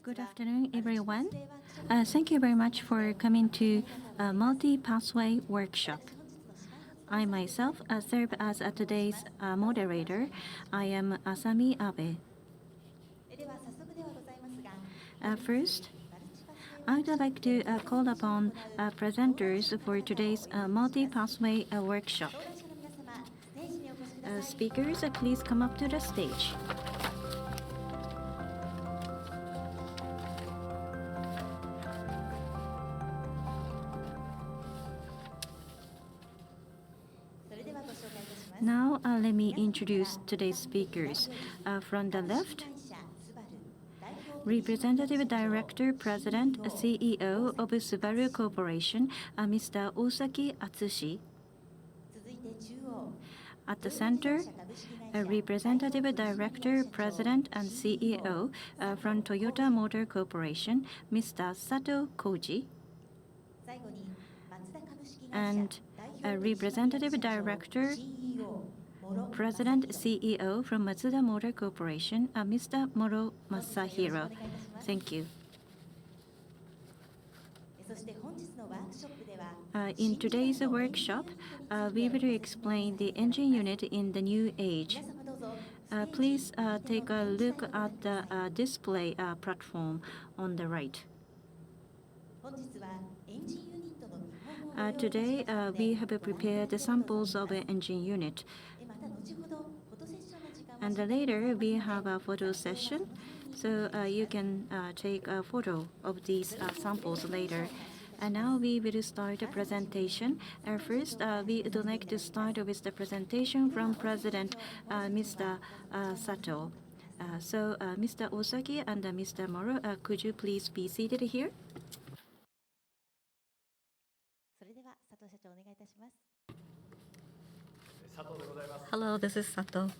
Good afternoon, everyone. Thank you very much for coming to Multipathway workshop. I myself serve as today's moderator. I am Asami Abe. First, I would like to call upon presenters for today's Multipathway workshop. Speakers, please come up to the stage. Now, let me introduce today's speakers. From the left, Representative Director, President, CEO of Subaru Corporation, Mr. Osaki Atsushi. At the center, Representative Director, President, and CEO from Toyota Motor Corporation, Mr. Sato Koji. And Representative Director, President, CEO from Mazda Motor Corporation, Mr. Moro Masahiro. Thank you. In today's workshop, we will explain the engine unit in the new age. Please take a look at the display platform on the right. Today, we have prepared the samples of an engine unit. And later, we have a photo session, so you can take a photo of these samples later. And now we will start the presentation. First, we would like to start with the presentation from President Mr. Sato. So, Mr. Osaki and Mr. Moro, could you please be seated here? Hello, this is Sato.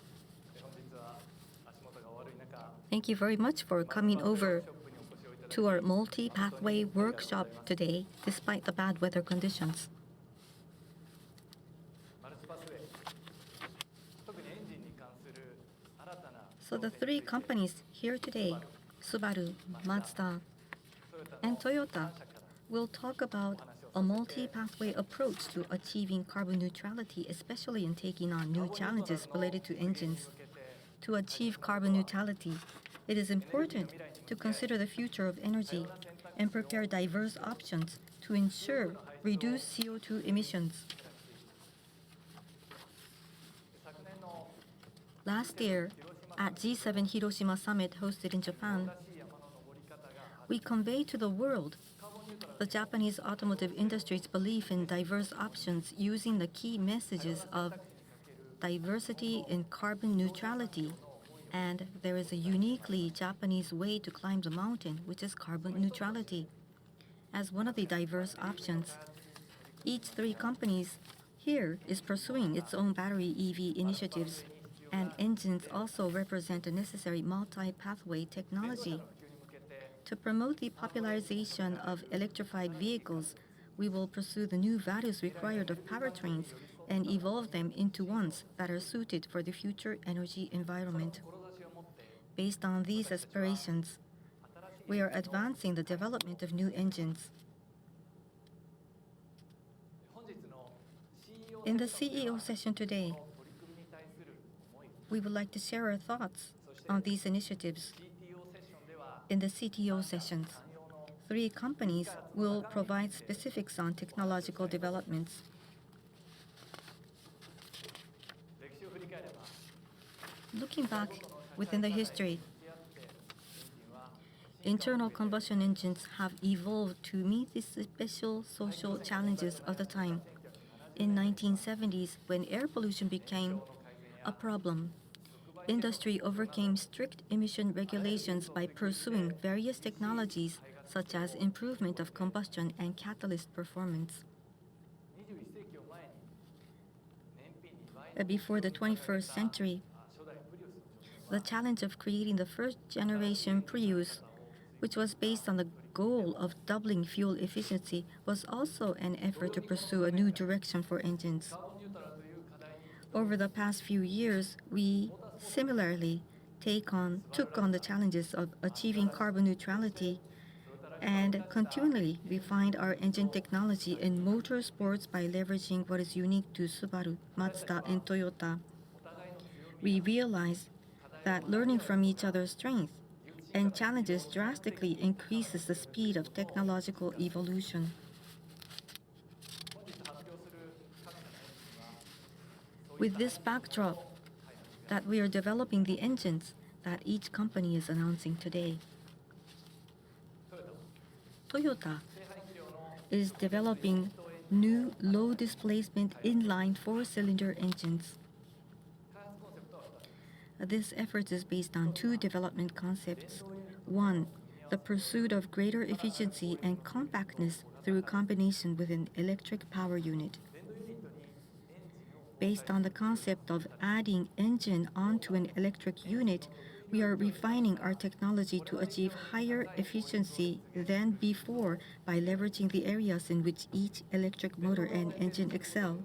Thank you very much for coming over to our multi-pathway workshop today, despite the bad weather conditions. So the three companies here today, Subaru, Mazda, and Toyota, will talk about a multi-pathway approach to achieving carbon neutrality, especially in taking on new challenges related to engines. To achieve carbon neutrality, it is important to consider the future of energy and prepare diverse options to ensure reduced CO2 emissions. Last year, at G7 Hiroshima Summit hosted in Japan, we conveyed to the world the Japanese automotive industry's belief in diverse options using the key messages of diversity and carbon neutrality. And there is a uniquely Japanese way to climb the mountain, which is carbon neutrality. As one of the diverse options, each three companies here is pursuing its own battery EV initiatives, and engines also represent a necessary multi-pathway technology. To promote the popularization of electrified vehicles, we will pursue the new values required of powertrains and evolve them into ones that are suited for the future energy environment. Based on these aspirations, we are advancing the development of new engines. In the CEO session today, we would like to share our thoughts on these initiatives. In the CTO sessions, three companies will provide specifics on technological developments. Looking back within the history, internal combustion engines have evolved to meet the special social challenges of the time. In 1970s, when air pollution became a problem, industry overcame strict emission regulations by pursuing various technologies such as improvement of combustion and catalyst performance. Before the 21st century, the challenge of creating the first generation Prius, which was based on the goal of doubling fuel efficiency, was also an effort to pursue a new direction for engines. Over the past few years, we similarly took on the challenges of achieving carbon neutrality and continually refined our engine technology in motorsports by leveraging what is unique to Subaru, Mazda, and Toyota. We realized that learning from each other's strengths and challenges drastically increases the speed of technological evolution. With this backdrop, that we are developing the engines that each company is announcing today. Toyota is developing new low-displacement inline four-cylinder engines. This effort is based on two development concepts. One, the pursuit of greater efficiency and compactness through combination with an electric power unit. Based on the concept of adding engine onto an electric unit, we are refining our technology to achieve higher efficiency than before by leveraging the areas in which each electric motor and engine excel.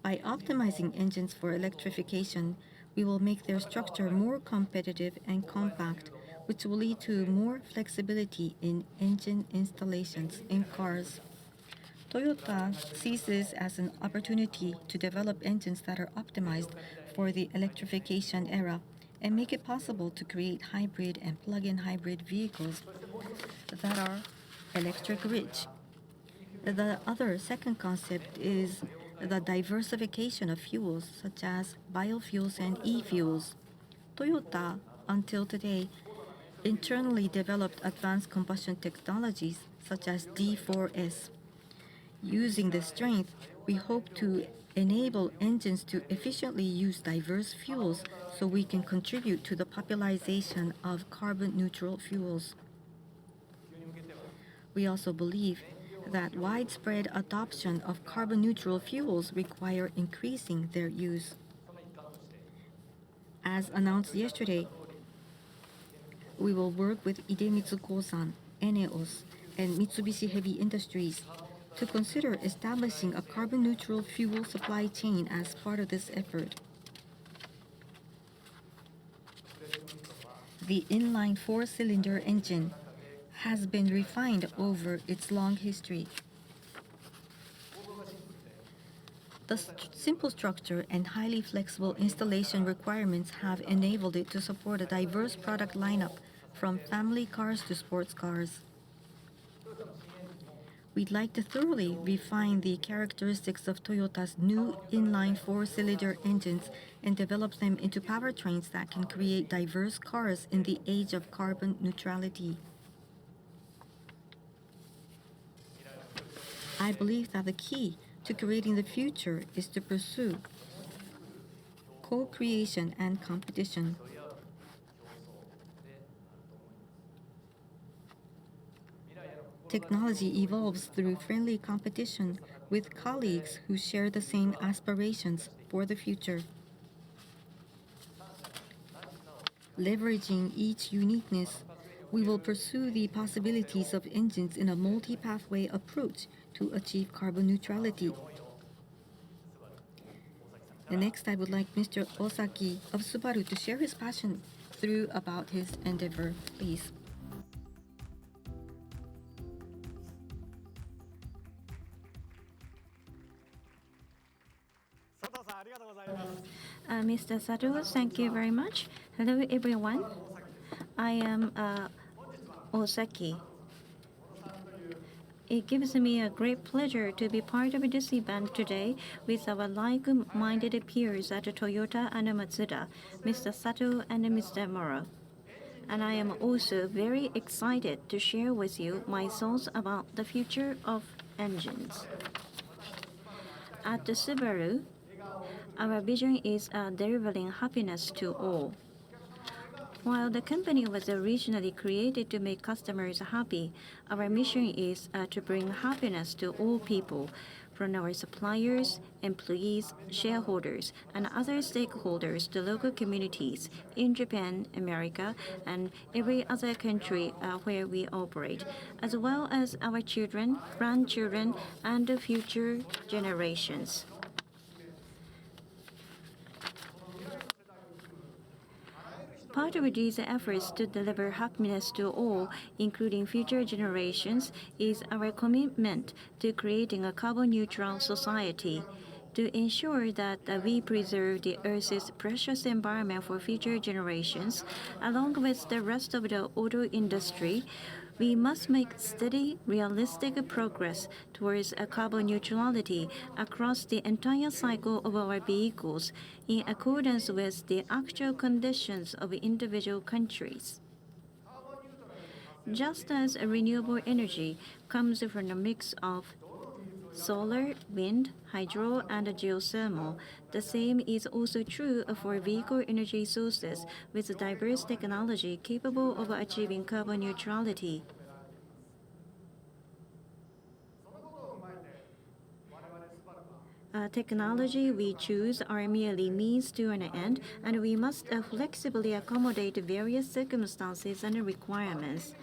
By optimizing engines for electrification, we will make their structure more competitive and compact, which will lead to more flexibility in engine installations in cars. Toyota sees this as an opportunity to develop engines that are optimized for the electrification era and make it possible to create hybrid and plug-in hybrid vehicles that are electric-rich. The other second concept is the diversification of fuels such as biofuels and e-fuels. Toyota, until today, internally developed advanced combustion technologies such as D4S. Using this strength, we hope to enable engines to efficiently use diverse fuels so we can contribute to the popularization of carbon-neutral fuels. We also believe that widespread adoption of carbon-neutral fuels require increasing their use. As announced yesterday, we will work with Idemitsu Kosan, ENEOS, and Mitsubishi Heavy Industries to consider establishing a carbon-neutral fuel supply chain as part of this effort. The inline four-cylinder engine has been refined over its long history. The simple structure and highly flexible installation requirements have enabled it to support a diverse product lineup from family cars to sports cars. We'd like to thoroughly refine the characteristics of Toyota's new inline four-cylinder engines and develop them into powertrains that can create diverse cars in the age of carbon neutrality. I believe that the key to creating the future is to pursue co-creation and competition. Technology evolves through friendly competition with colleagues who share the same aspirations for the future. Leveraging each uniqueness, we will pursue the possibilities of engines in a multi-pathway approach to achieve carbon neutrality. And next, I would like Mr. Osaki of Subaru to share his passion through about his endeavor, please. Mr. Sato, thank you very much. Hello, everyone. I am Osaki. It gives me a great pleasure to be part of this event today with our like-minded peers at Toyota and Mazda, Mr. Sato and Mr. Moro. And I am also very excited to share with you my thoughts about the future of engines. At Subaru, our vision is delivering happiness to all. While the company was originally created to make customers happy, our mission is to bring happiness to all people, from our suppliers, employees, shareholders, and other stakeholders to local communities in Japan, America, and every other country where we operate, as well as our children, grandchildren, and the future generations. Part of these efforts to deliver happiness to all, including future generations, is our commitment to creating a carbon-neutral society. To ensure that we preserve the Earth's precious environment for future generations, along with the rest of the auto industry, we must make steady, realistic progress towards a carbon neutrality across the entire cycle of our vehicles in accordance with the actual conditions of individual countries. Just as renewable energy comes from a mix of solar, wind, hydro, and geothermal, the same is also true for vehicle energy sources with diverse technology capable of achieving carbon neutrality. Technology we choose are merely means to an end, and we must flexibly accommodate various circumstances and requirements.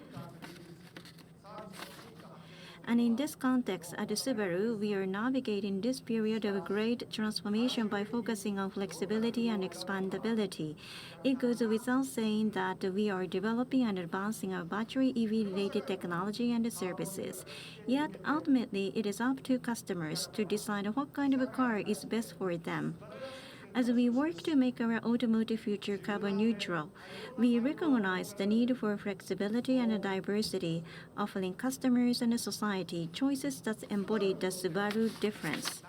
And in this context, at Subaru, we are navigating this period of great transformation by focusing on flexibility and expandability. It goes without saying that we are developing and advancing our battery EV-related technology and services. Yet, ultimately, it is up to customers to decide what kind of a car is best for them. As we work to make our automotive future carbon neutral, we recognize the need for flexibility and diversity, offering customers and society choices that embody the Subaru difference.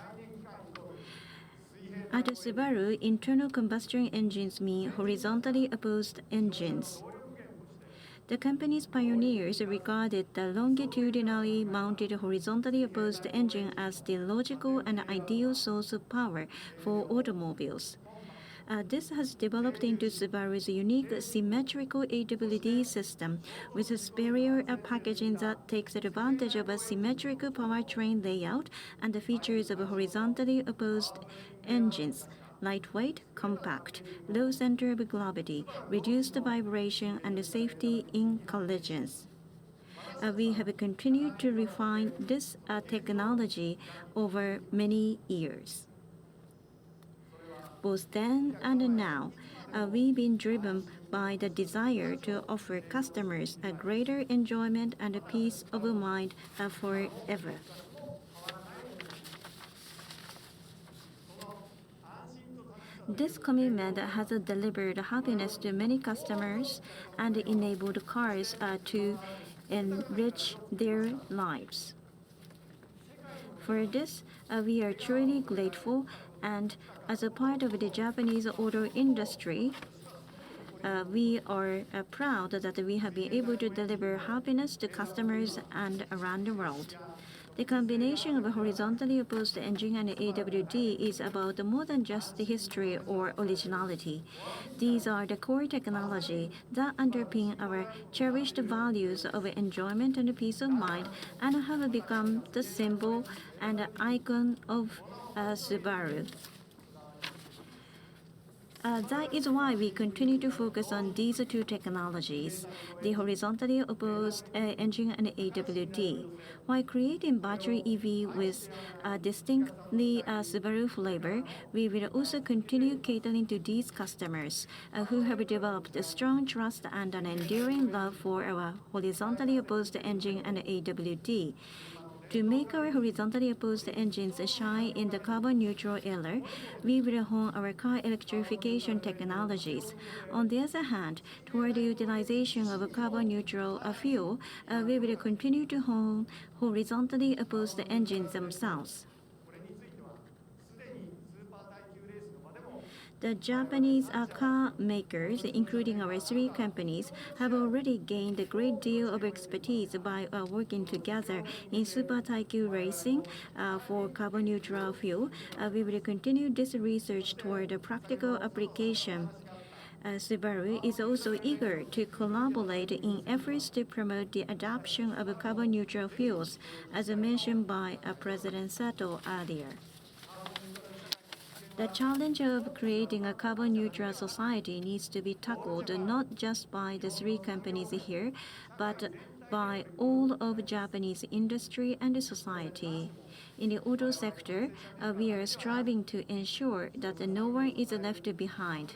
At Subaru, internal combustion engines mean horizontally opposed engines. The company's pioneers regarded the longitudinally mounted horizontally opposed engine as the logical and ideal source of power for automobiles. This has developed into Subaru's unique symmetrical AWD system with superior packaging that takes advantage of a symmetrical powertrain layout and the features of horizontally opposed engines. Lightweight, compact, low center of gravity, reduced vibration, and safety in collisions. We have continued to refine this technology over many years. Both then and now, we've been driven by the desire to offer customers a greater enjoyment and a peace of mind forever. This commitment has delivered happiness to many customers and enabled cars to enrich their lives. For this, we are truly grateful, and as a part of the Japanese auto industry, we are proud that we have been able to deliver happiness to customers and around the world. The combination of a horizontally opposed engine and AWD is about more than just the history or originality. These are the core technology that underpin our cherished values of enjoyment and peace of mind and have become the symbol and icon of Subaru. That is why we continue to focus on these two technologies, the horizontally opposed engine and AWD. While creating battery EV with a distinctly Subaru flavor, we will also continue catering to these customers who have developed a strong trust and an enduring love for our horizontally opposed engine and AWD. To make our horizontally opposed engines shine in the carbon neutral era, we will hone our car electrification technologies. On the other hand, toward the utilization of carbon neutral fuel, we will continue to hone horizontally opposed engines themselves. The Japanese car makers, including our three companies, have already gained a great deal of expertise by working together in Super Taikyu racing for carbon neutral fuel. We will continue this research toward a practical application. Subaru is also eager to collaborate in efforts to promote the adoption of carbon neutral fuels, as mentioned by President Sato earlier. The challenge of creating a carbon neutral society needs to be tackled not just by the three companies here, but by all of Japanese industry and society. In the auto sector, we are striving to ensure that no one is left behind.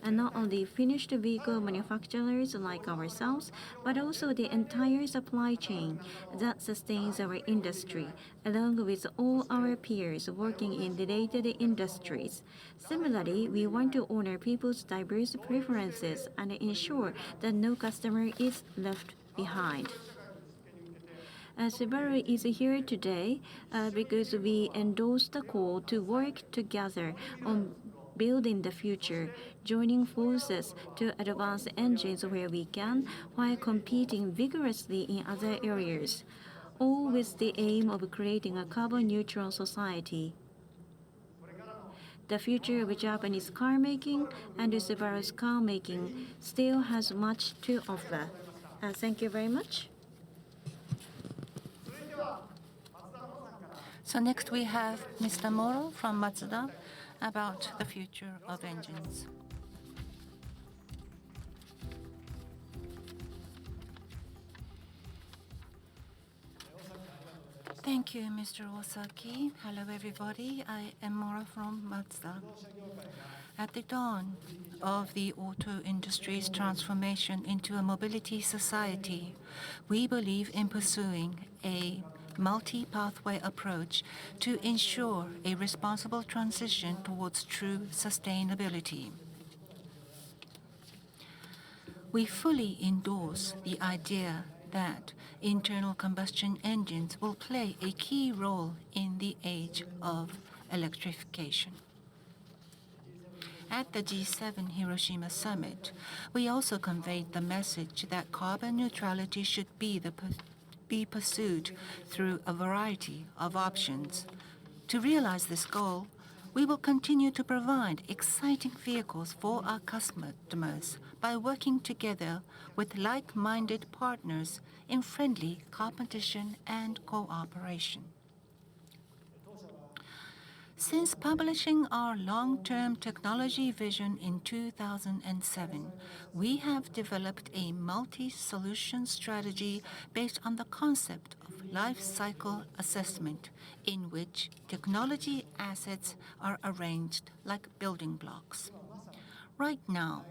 and not only finished vehicle manufacturers like ourselves, but also the entire supply chain that sustains our industry, along with all our peers working in related industries. Similarly, we want to honor people's diverse preferences and ensure that no customer is left behind. Subaru is here today because we endorse the call to work together on building the future, joining forces to advance engines where we can while competing vigorously in other areas, all with the aim of creating a carbon neutral society. The future of Japanese car making and Subaru's car making still has much to offer. Thank you very much. So next we have Mr. Moro from Mazda about the future of engines. Thank you, Mr. Osaki. Hello, everybody. I am Moro from Mazda. At the dawn of the auto industry's transformation into a mobility society, we believe in pursuing a multi-pathway approach to ensure a responsible transition towards true sustainability. We fully endorse the idea that internal combustion engines will play a key role in the age of electrification. At the G7 Hiroshima summit, we also conveyed the message that carbon neutrality should be pursued through a variety of options. To realize this goal, we will continue to provide exciting vehicles for our customers by working together with like-minded partners in friendly competition and cooperation. Since publishing our long-term technology vision in 2007, we have developed a multi-solution strategy based on the concept of life cycle assessment, in which technology assets are arranged like building blocks. Right now,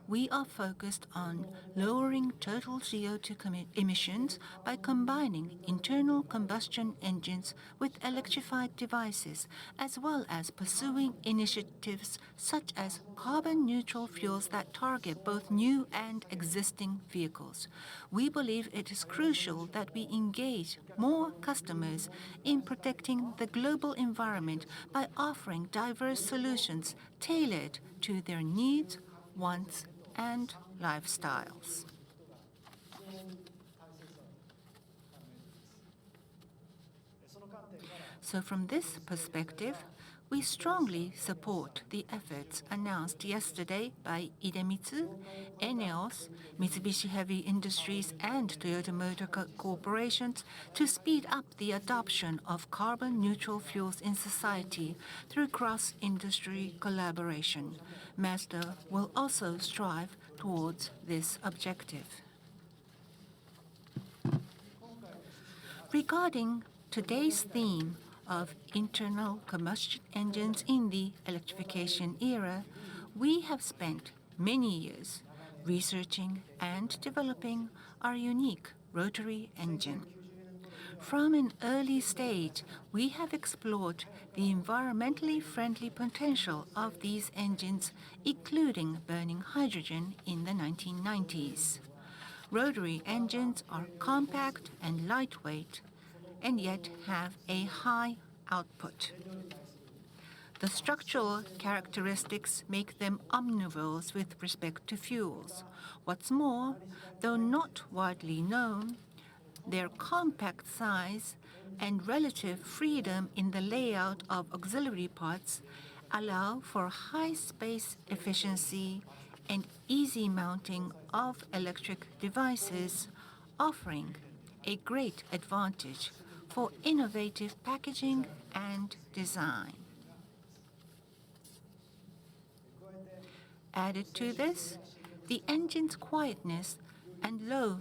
we are focused on lowering total CO2 emissions by combining internal combustion engines with electrified devices, as well as pursuing initiatives such as carbon-neutral fuels that target both new and existing vehicles. We believe it is crucial that we engage more customers in protecting the global environment by offering diverse solutions tailored to their needs, wants, and lifestyles. So from this perspective, we strongly support the efforts announced yesterday by Idemitsu, ENEOS, Mitsubishi Heavy Industries, and Toyota Motor Corporation to speed up the adoption of carbon-neutral fuels in society through cross-industry collaboration. Mazda will also strive towards this objective. Regarding today's theme of internal combustion engines in the electrification era, we have spent many years researching and developing our unique rotary engine. From an early stage, we have explored the environmentally friendly potential of these engines, including burning hydrogen in the 1990s. Rotary engines are compact and lightweight, and yet have a high output. The structural characteristics make them omnivores with respect to fuels. What's more, though not widely known, their compact size and relative freedom in the layout of auxiliary parts allow for high space efficiency and easy mounting of electric devices, offering a great advantage for innovative packaging and design. Added to this, the engine's quietness and low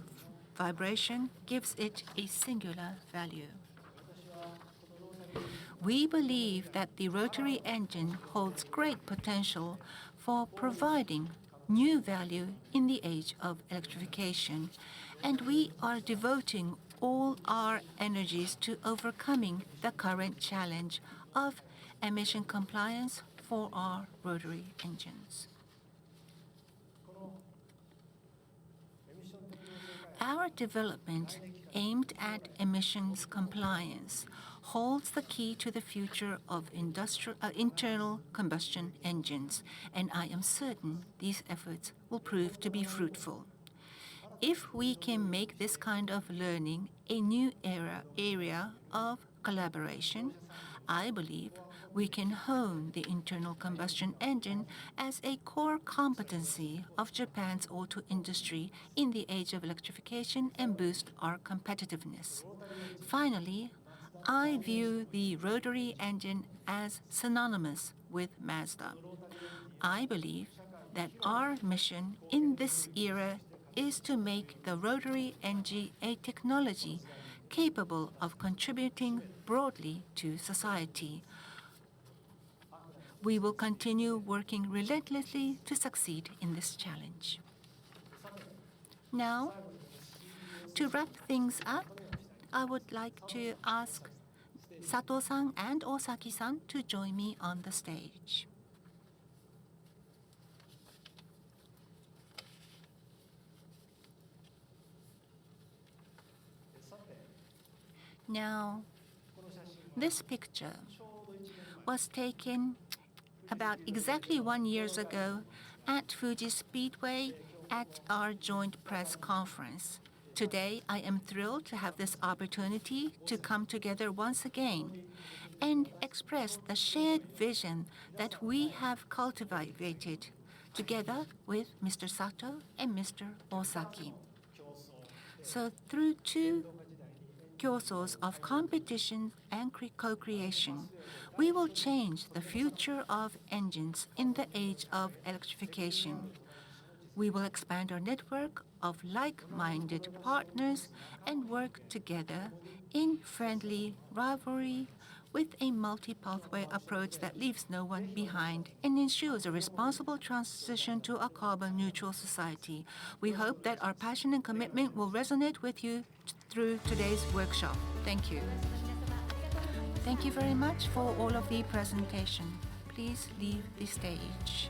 vibration gives it a singular value. We believe that the rotary engine holds great potential for providing new value in the age of electrification, and we are devoting all our energies to overcoming the current challenge of emission compliance for our rotary engines. Our development aimed at emissions compliance holds the key to the future of internal combustion engines, and I am certain these efforts will prove to be fruitful. If we can make this kind of learning a new area of collaboration, I believe we can hone the internal combustion engine as a core competency of Japan's auto industry in the age of electrification and boost our competitiveness. Finally, I view the rotary engine as synonymous with Mazda. I believe that our mission in this era is to make the rotary engine a technology capable of contributing broadly to society. We will continue working relentlessly to succeed in this challenge. Now, to wrap things up, I would like to ask Sato-san and Osaki-san to join me on the stage. Now, this picture was taken about exactly 1 year ago at Fuji Speedway at our joint press conference. Today, I am thrilled to have this opportunity to come together once again and express the shared vision that we have cultivated together with Mr. Sato and Mr. Osaki. So through two kyosos of competition and co-creation, we will change the future of engines in the age of electrification. We will expand our network of like-minded partners and work together in friendly rivalry with a multi-pathway approach that leaves no one behind and ensures a responsible transition to a carbon-neutral society. We hope that our passion and commitment will resonate with you through today's workshop. Thank you. Thank you very much for all of the presentation. Please leave the stage.